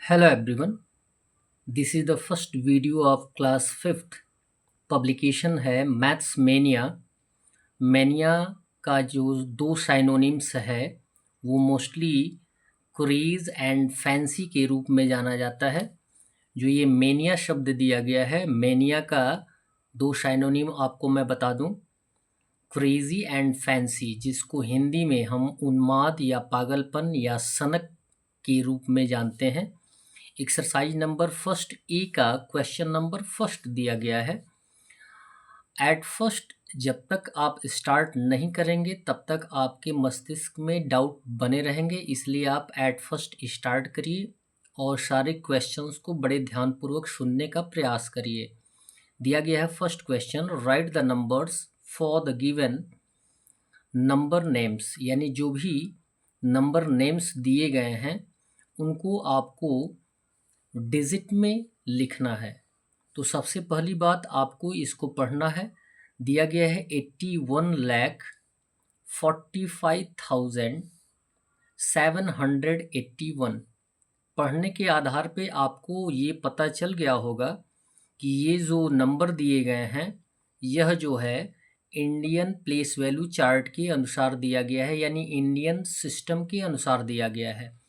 Hello everyone, this is the first video of class 5th publication है maths mania. Mania का जो दो synonyms है वो मोस्टली क्रेज एंड फैंसी के रूप में जाना जाता है। जो ये मेनिया शब्द दिया गया है, मेनिया का दो साइनोनिम आपको मैं बता दूं, क्रेजी एंड फैंसी, जिसको हिंदी में हम उन्माद या पागलपन या सनक के रूप में जानते हैं। एक्सरसाइज नंबर फर्स्ट ए का क्वेश्चन नंबर फर्स्ट दिया गया है। एट फर्स्ट जब तक आप स्टार्ट नहीं करेंगे तब तक आपके मस्तिष्क में डाउट बने रहेंगे, इसलिए आप एट फर्स्ट स्टार्ट करिए और सारे क्वेश्चंस को बड़े ध्यानपूर्वक सुनने का प्रयास करिए। दिया गया है first question, right the numbers for the given number names, यानी जो भी नंबर नेम्स दिए गए हैं उनको आपको डिजिट में लिखना है। तो सबसे पहली बात आपको इसको पढ़ना है। दिया गया है 81,45,781। पढ़ने के आधार पे आपको ये पता चल गया होगा कि ये जो नंबर दिए गए हैं यह जो है इंडियन प्लेस वैल्यू चार्ट के अनुसार दिया गया है, यानी इंडियन सिस्टम के अनुसार दिया गया है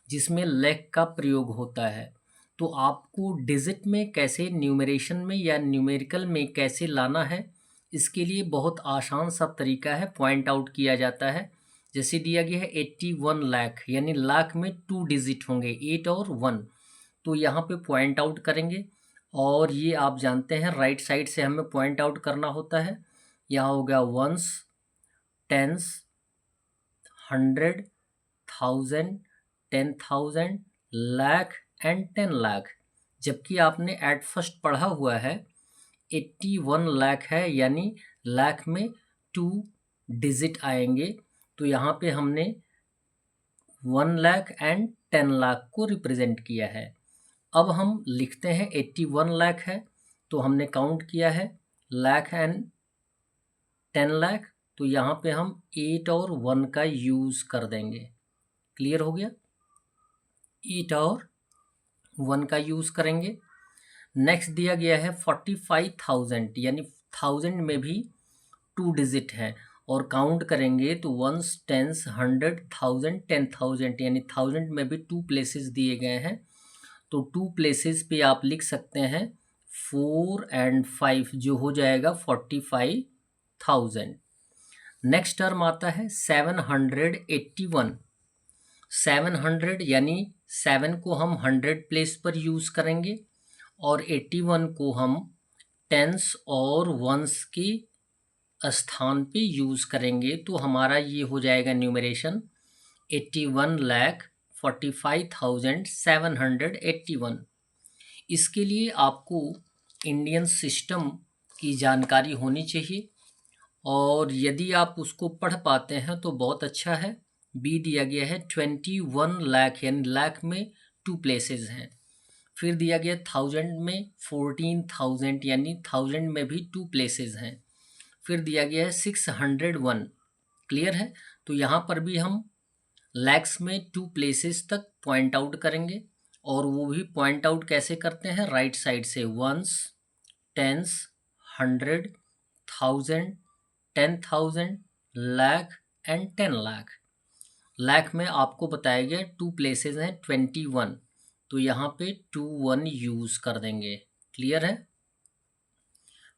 जिसमें लेख का प्रयोग होता है। तो आपको डिजिट में कैसे, न्यूमरेशन में या न्यूमेरिकल में कैसे लाना है, इसके लिए बहुत आसान सा तरीका है, पॉइंट आउट किया जाता है। जैसे दिया गया है 81 लाख, यानी लाख में 2 डिजिट होंगे, 8 और 1। तो यहाँ पे पॉइंट आउट करेंगे और ये आप जानते हैं राइट साइड से हमें पॉइंट आउट करना होता है। यहाँ हो गया ones, tens, 100, 1000, 10,000, lakh and 10 lakh. जबकि आपने एट फर्स्ट पढ़ा हुआ है 81 लाख है, यानी लाख में 2 डिजिट आएंगे। तो यहाँ पे हमने 1 लाख एंड 10 लाख को रिप्रेजेंट किया है। अब हम लिखते हैं 81 लाख है तो हमने काउंट किया है, लाख एंड 10 लाख, तो यहाँ पे हम 8 और 1 का यूज़ कर देंगे। क्लियर हो गया? 8 और 1 का यूज़ करेंगे। नेक्स्ट दिया गया है 45,000, यानी 1000 में भी 2 डिजिट हैं और काउंट करेंगे तो वंस, टेंस, 100, 1000, 10,000, यानी 1000 में भी 2 प्लेसेस दिए गए हैं। तो 2 प्लेसेस पे आप लिख सकते हैं 4 एंड 5, जो हो जाएगा 45,000। नेक्स्ट टर्म आता है 781। 700 यानी 7 को हम 100 प्लेस पर यूज़ करेंगे और 81 को हम टेंस और वंस के स्थान पे यूज़ करेंगे। तो हमारा ये हो जाएगा न्यूमरेशन 81,45,781। इसके लिए आपको इंडियन सिस्टम की जानकारी होनी चाहिए और यदि आप उसको पढ़ पाते हैं तो बहुत अच्छा है। बी दिया गया है 21 लाख, यानी लाख में 2 प्लेसेस हैं। फिर दिया गया 1000 में 14,000, यानी 1000 में भी 2 प्लेसेस हैं। फिर दिया गया है 601। क्लियर है? तो यहाँ पर भी हम लैक्स में 2 प्लेसेस तक पॉइंट आउट करेंगे और वो भी पॉइंट आउट कैसे करते हैं, राइट साइड से ones, tens, 100, 1000, 10,000, lakh and 10 lakh. Lakh में आपको बताया गया 2 प्लेसेस हैं 21, तो यहाँ पे 21 यूज़ कर देंगे। क्लियर है?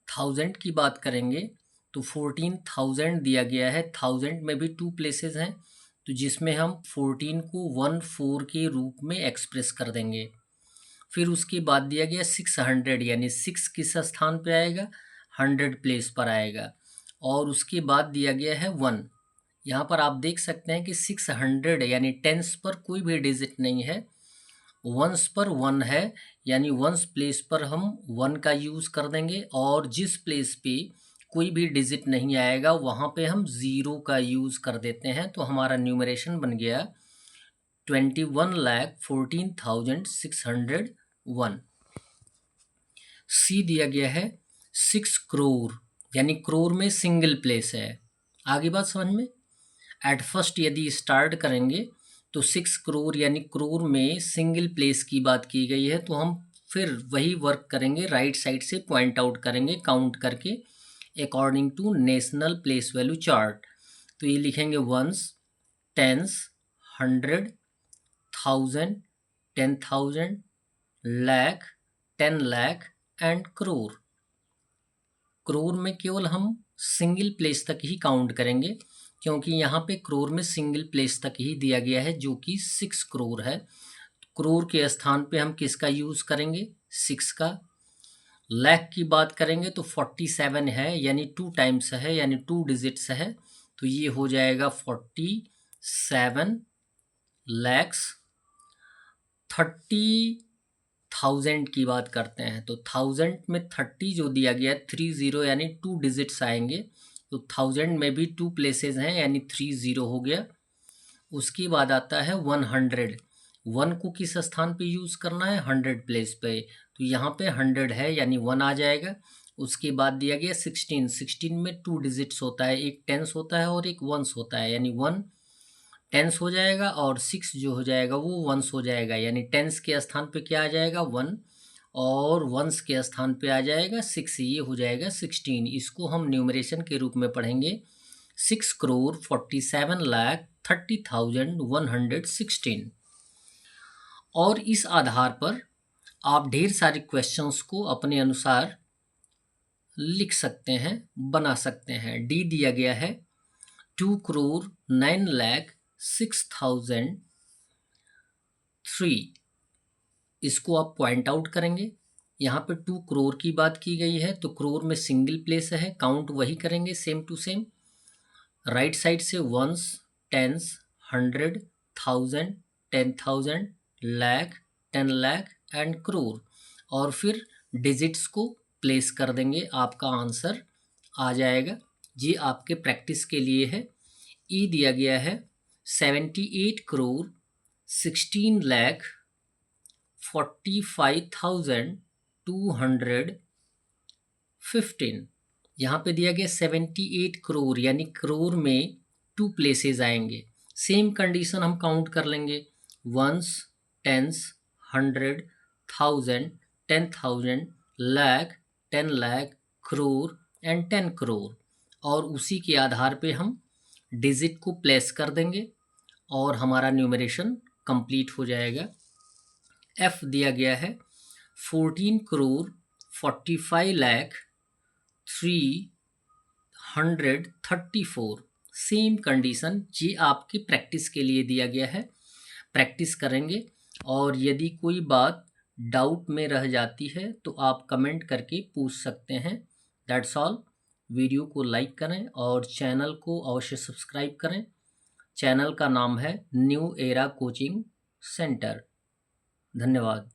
1000 की बात करेंगे तो 14,000 दिया गया है, 1000 में भी 2 प्लेसेस हैं तो जिसमें हम 14 को 14 के रूप में एक्सप्रेस कर देंगे। फिर उसके बाद दिया गया 600, यानी 6 किस स्थान पे आएगा, 100 प्लेस पर आएगा। और उसके बाद दिया गया है 1। यहाँ पर आप देख सकते हैं कि 600 यानी टेंस पर कोई भी डिजिट नहीं है, वंस पर 1 है, यानी वंस प्लेस पर हम 1 का यूज़ कर देंगे और जिस प्लेस पे कोई भी डिजिट नहीं आएगा वहाँ पे हम 0 का यूज़ कर देते हैं। तो हमारा न्यूमरेशन बन गया 21,14,601। सी दिया गया है 6 करोड़, यानी करोड़ में सिंगल प्लेस है। आगे बात समझ में? एट फर्स्ट यदि स्टार्ट करेंगे तो 6 करोड़ यानी करोड़ में सिंगल प्लेस की बात की गई है, तो हम फिर वही वर्क करेंगे, राइट साइड से पॉइंट आउट करेंगे काउंट करके according to national place value chart. तो ये लिखेंगे ones, tens, 100, 1000, 10,000, lakh, 10 lakh and crore. Crore में केवल हम सिंगल प्लेस तक ही काउंट करेंगे, क्योंकि यहाँ पे करोड़ में सिंगल प्लेस तक ही दिया गया है जो कि 6 करोड़ है। करोड़ के स्थान पे हम किसका यूज़ करेंगे? 6 का। लाख की बात करेंगे तो 47 है, यानी 2 टाइम्स है, यानी 2 डिजिट्स है, तो ये हो जाएगा 47 लैक्स। 30,000 की बात करते हैं तो 1000 में 30 जो दिया गया है 30 यानी 2 डिजिट्स आएंगे, तो 1000 में भी 2 प्लेसेस हैं यानी 30 हो गया। उसके बाद आता है 100। 1 को किस स्थान पे यूज़ करना है? 100 प्लेस पे, तो यहाँ पे 100 है यानी 1 आ जाएगा। उसके बाद दिया गया 16। 16 में 2 डिजिट्स होता है, एक टेंस होता है और एक वंस होता है, यानी 1 टेंस हो जाएगा और 6 जो हो जाएगा वो वंस हो जाएगा, यानी टेंस के स्थान पे क्या आ जाएगा? 1, और वंस के स्थान पे आ जाएगा 6, ये हो जाएगा 16। इसको हम न्यूमरेशन के रूप में पढ़ेंगे 6,47,30,116। और इस आधार पर आप ढेर सारे क्वेश्चंस को अपने अनुसार लिख सकते हैं, बना सकते हैं। डी दिया गया है 2,09,06,003। इसको आप पॉइंट आउट करेंगे। यहाँ पे 2 करोड़ की बात की गई है, तो करोड़ में सिंगल प्लेस है, काउंट वही करेंगे same to same. Right side से ones, tens, 100, 1000, 10,000, lakh, 10 lakh and crore, और फिर डिजिट्स को प्लेस कर देंगे, आपका आंसर आ जाएगा। ये आपके प्रैक्टिस के लिए है। ई दिया गया है 78 करोड़ 16 लाख 45,215। यहाँ पे दिया गया 78 करोड़ यानी करोड़ में 2 प्लेसेस आएंगे। सेम कंडीशन हम काउंट कर लेंगे, ones, tens, 100, 1000, 10,000, lakh, 10 lakh, crore and 10 crore, और उसी के आधार पे हम डिजिट को प्लेस कर देंगे और हमारा न्यूमरेशन कंप्लीट हो जाएगा। एफ दिया गया है 14 करोड़ 45 लाख 334। सेम कंडीशन, ये आपकी प्रैक्टिस के लिए दिया गया है, प्रैक्टिस करेंगे। और यदि कोई बात डाउट में रह जाती है तो आप कमेंट करके पूछ सकते हैं। That's all. वीडियो को लाइक करें और चैनल को अवश्य सब्सक्राइब करें। चैनल का नाम है न्यू एरा कोचिंग सेंटर। धन्यवाद।